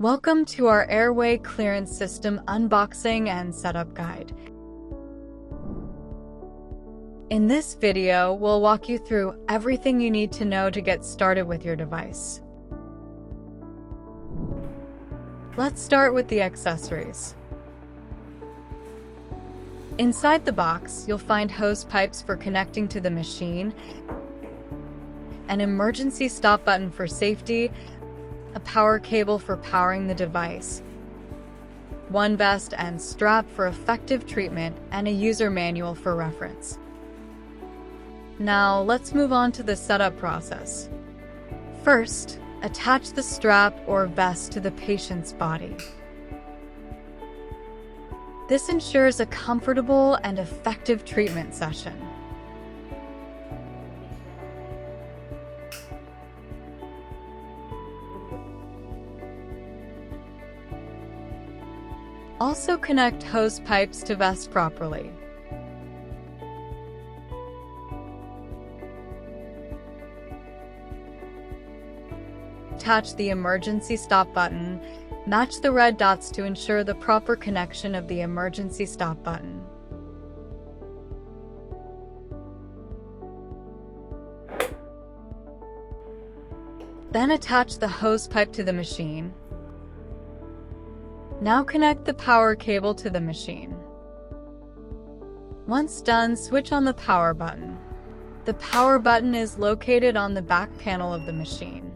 Welcome to our Airway Clearance System unboxing and setup guide. In this video, we'll walk you through everything you need to know to get started with your device. Let's start with the accessories. Inside the box, you'll find hose pipes for connecting to the machine, an emergency stop button for safety, a power cable for powering the device, one vest and strap for effective treatment, and a user manual for reference. Now, let's move on to the setup process. First, attach the strap or vest to the patient's body. This ensures a comfortable and effective treatment session. Also connect hose pipes to vest properly. Attach the emergency stop button. Match the red dots to ensure the proper connection of the emergency stop button. Then attach the hose pipe to the machine. Now connect the power cable to the machine. Once done, switch on the power button. The power button is located on the back panel of the machine.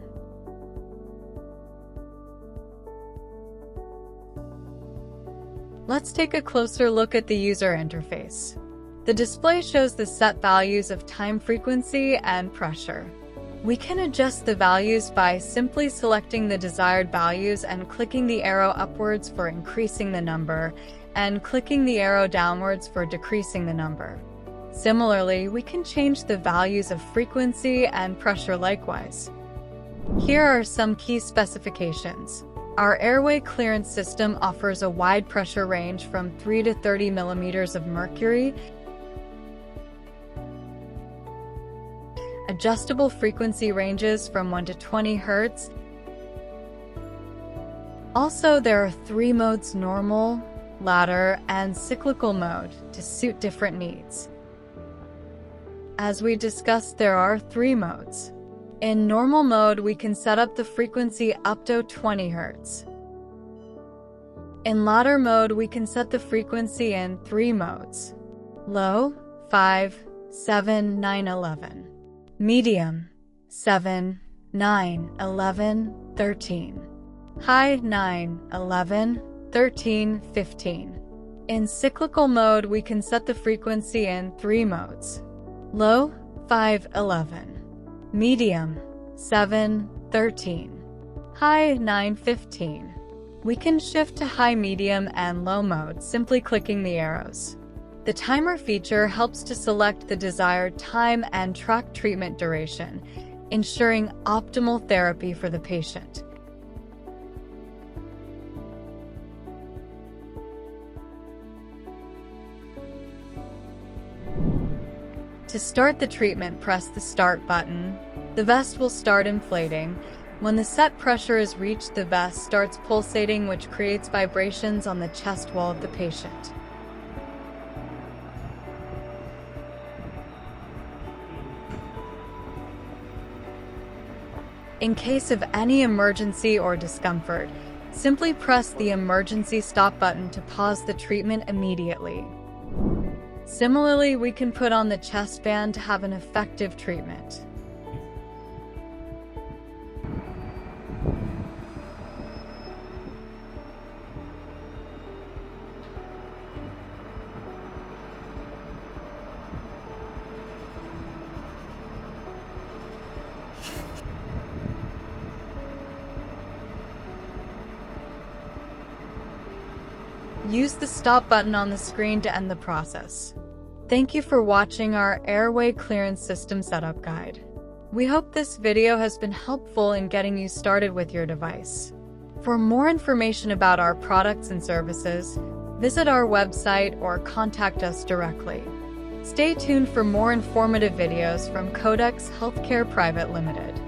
Let's take a closer look at the user interface. The display shows the set values of time frequency and pressure. We can adjust the values by simply selecting the desired values and clicking the arrow upwards for increasing the number, and clicking the arrow downwards for decreasing the number. Similarly, we can change the values of frequency and pressure likewise. Here are some key specifications. Our airway clearance system offers a wide pressure range from 3 to 30 millimeters of mercury, adjustable frequency ranges from 1 to 20 Hz. Also, there are 3 modes: normal, ladder, and cyclical mode to suit different needs. As we discussed, there are 3 modes. In normal mode, we can set up the frequency up to 20 Hz. In ladder mode, we can set the frequency in 3 modes: low, 5, 7, 9, 11. Medium, 7, 9, 11, 13. High, 9, 11, 13, 15. In cyclical mode, we can set the frequency in 3 modes: low, 5, 11. Medium, 7, 13. High, 9, 15. We can shift to high, medium, and low mode simply clicking the arrows. The timer feature helps to select the desired time and track treatment duration, ensuring optimal therapy for the patient. To start the treatment, press the start button. The vest will start inflating. When the set pressure is reached, the vest starts pulsating, which creates vibrations on the chest wall of the patient. In case of any emergency or discomfort, simply press the emergency stop button to pause the treatment immediately. Similarly, we can put on the chest band to have an effective treatment. Use the stop button on the screen to end the process. Thank you for watching our Airway Clearance System setup guide. We hope this video has been helpful in getting you started with your device. For more information about our products and services, visit our website or contact us directly. Stay tuned for more informative videos from Codex Healthcare Private Limited.